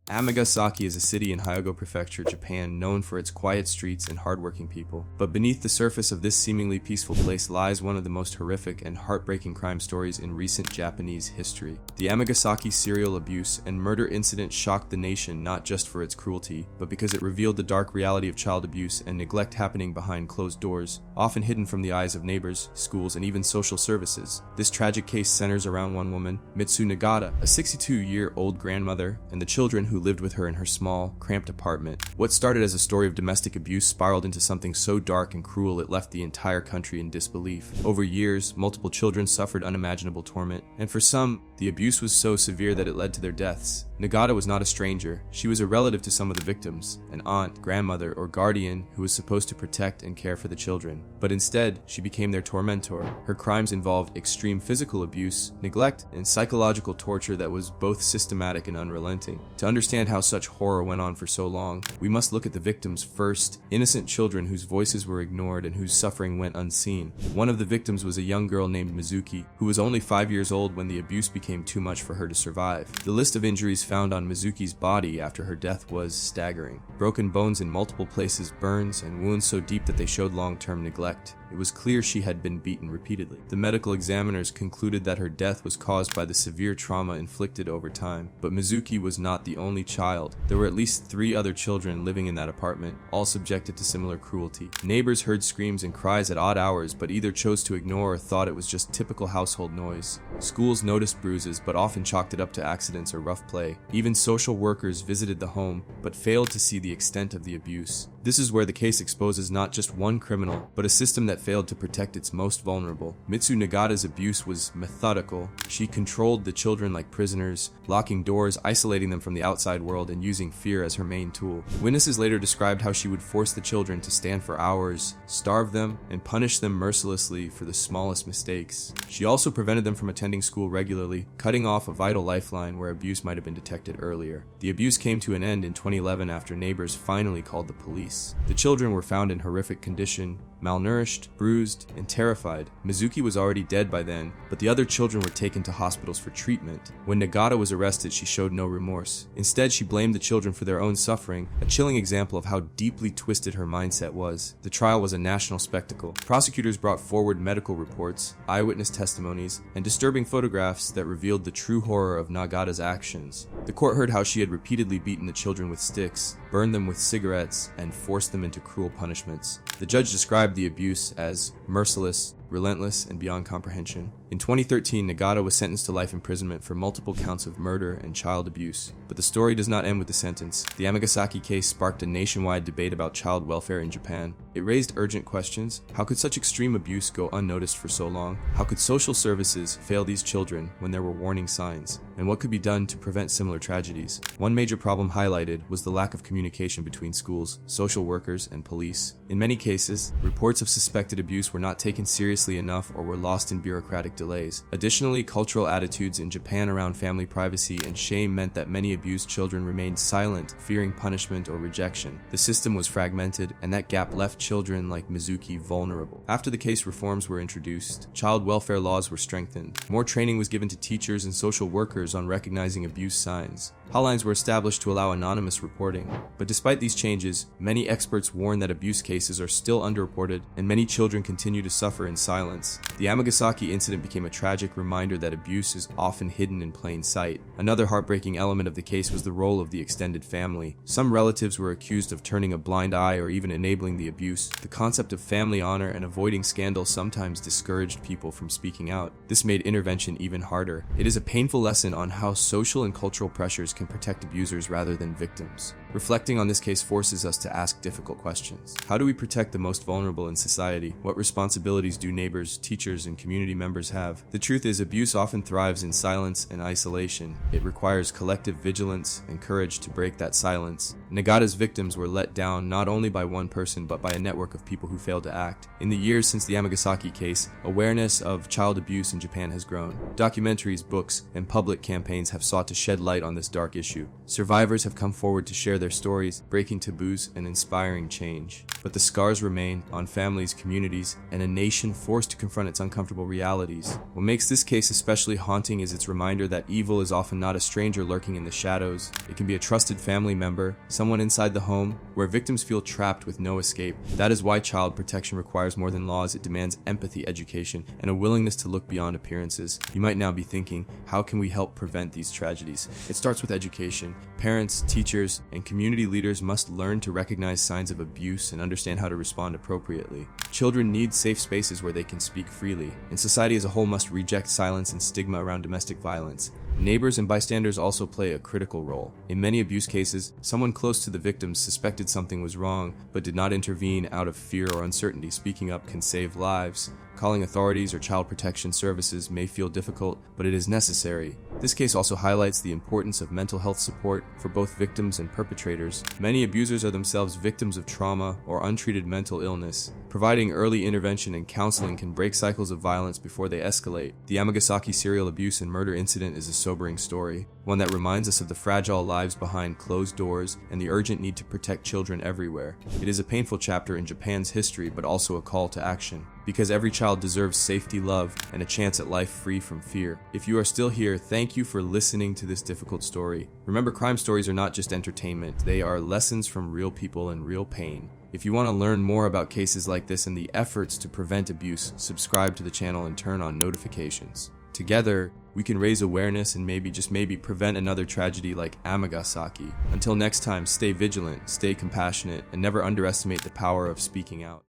Amagasaki is a city in Hyogo Prefecture, Japan, known for its quiet streets and hardworking people. But beneath the surface of this seemingly peaceful place lies one of the most horrific and heartbreaking crime stories in recent Japanese history. The Amagasaki serial abuse and murder incident shocked the nation not just for its cruelty, but because it revealed the dark reality of child abuse and neglect happening behind closed doors, often hidden from the eyes of neighbors, schools, and even social services. This tragic case centers around one woman, Mitsu Nagata, a 62-year-old grandmother, and the children who lived with her in her small, cramped apartment. What started as a story of domestic abuse spiraled into something so dark and cruel it left the entire country in disbelief. Over years, multiple children suffered unimaginable torment, and for some, the abuse was so severe that it led to their deaths. Nagata was not a stranger. She was a relative to some of the victims, an aunt, grandmother, or guardian who was supposed to protect and care for the children. But instead, she became their tormentor. Her crimes involved extreme physical abuse, neglect, and psychological torture that was both systematic and unrelenting. To understand how such horror went on for so long, we must look at the victims first, innocent children whose voices were ignored and whose suffering went unseen. One of the victims was a young girl named Mizuki, who was only 5 years old when the abuse became too much for her to survive. The list of injuries found on Mizuki's body after her death was staggering. Broken bones in multiple places, burns, and wounds so deep that they showed long-term neglect. It was clear she had been beaten repeatedly. The medical examiners concluded that her death was caused by the severe trauma inflicted over time. But Mizuki was not the only child. There were at least 3 other children living in that apartment, all subjected to similar cruelty. Neighbors heard screams and cries at odd hours, but either chose to ignore or thought it was just typical household noise. Schools noticed bruises, but often chalked it up to accidents or rough play. Even social workers visited the home, but failed to see the extent of the abuse. This is where the case exposes not just one criminal, but a system that failed to protect its most vulnerable. Mitsu Nagata's abuse was methodical. She controlled the children like prisoners, locking doors, isolating them from the outside world, and using fear as her main tool. Witnesses later described how she would force the children to stand for hours, starve them, and punish them mercilessly for the smallest mistakes. She also prevented them from attending school regularly, cutting off a vital lifeline where abuse might have been detected earlier. The abuse came to an end in 2011 after neighbors finally called the police. The children were found in horrific condition, malnourished, bruised, and terrified. Mizuki was already dead by then, but the other children were taken to hospitals for treatment. When Nagata was arrested, she showed no remorse. Instead, she blamed the children for their own suffering, a chilling example of how deeply twisted her mindset was. The trial was a national spectacle. Prosecutors brought forward medical reports, eyewitness testimonies, and disturbing photographs that revealed the true horror of Nagata's actions. The court heard how she had repeatedly beaten the children with sticks, burned them with cigarettes, and forced them into cruel punishments. The judge described the abuse as merciless, relentless, and beyond comprehension. In 2013, Nagata was sentenced to life imprisonment for multiple counts of murder and child abuse. But the story does not end with the sentence. The Amagasaki case sparked a nationwide debate about child welfare in Japan. It raised urgent questions. How could such extreme abuse go unnoticed for so long? How could social services fail these children when there were warning signs? And what could be done to prevent similar tragedies? One major problem highlighted was the lack of communication between schools, social workers, and police. In many cases, reports of suspected abuse were not taken seriously enough or were lost in bureaucratic delays. Additionally, cultural attitudes in Japan around family privacy and shame meant that many abused children remained silent, fearing punishment or rejection. The system was fragmented, and that gap left children like Mizuki vulnerable. After the case reforms were introduced, child welfare laws were strengthened. More training was given to teachers and social workers on recognizing abuse signs. Hotlines were established to allow anonymous reporting. But despite these changes, many experts warn that abuse cases are still underreported, and many children continue to suffer in silence. The Amagasaki incident became a tragic reminder that abuse is often hidden in plain sight. Another heartbreaking element of the case was the role of the extended family. Some relatives were accused of turning a blind eye or even enabling the abuse. The concept of family honor and avoiding scandal sometimes discouraged people from speaking out. This made intervention even harder. It is a painful lesson on how social and cultural pressures can protect abusers rather than victims. Reflecting on this case forces us to ask difficult questions. How do we protect the most vulnerable in society? What responsibilities do neighbors, teachers, and community members have? The truth is, abuse often thrives in silence and isolation. It requires collective vigilance and courage to break that silence. Nagata's victims were let down not only by one person, but by a network of people who failed to act. In the years since the Amagasaki case, awareness of child abuse in Japan has grown. Documentaries, books, and public campaigns have sought to shed light on this dark issue. Survivors have come forward to share their their stories, breaking taboos and inspiring change. But the scars remain on families, communities, and a nation forced to confront its uncomfortable realities. What makes this case especially haunting is its reminder that evil is often not a stranger lurking in the shadows. It can be a trusted family member, someone inside the home, where victims feel trapped with no escape. That is why child protection requires more than laws. It demands empathy, education, and a willingness to look beyond appearances. You might now be thinking, how can we help prevent these tragedies? It starts with education. Parents, teachers, and community leaders must learn to recognize signs of abuse and understand how to respond appropriately. Children need safe spaces where they can speak freely, and society as a whole must reject silence and stigma around domestic violence. Neighbors and bystanders also play a critical role. In many abuse cases, someone close to the victims suspected something was wrong, but did not intervene out of fear or uncertainty. Speaking up can save lives. Calling authorities or child protection services may feel difficult, but it is necessary. This case also highlights the importance of mental health support for both victims and perpetrators. Many abusers are themselves victims of trauma or untreated mental illness. Providing early intervention and counseling can break cycles of violence before they escalate. The Amagasaki serial abuse and murder incident is a sobering story, one that reminds us of the fragile lives behind closed doors and the urgent need to protect children everywhere. It is a painful chapter in Japan's history, but also a call to action, because every child deserves safety, love, and a chance at life free from fear. If you are still here, thank you for listening to this difficult story. Remember, crime stories are not just entertainment, they are lessons from real people and real pain. If you want to learn more about cases like this and the efforts to prevent abuse, subscribe to the channel and turn on notifications. Together, we can raise awareness and maybe prevent another tragedy like Amagasaki. Until next time, stay vigilant, stay compassionate, and never underestimate the power of speaking out.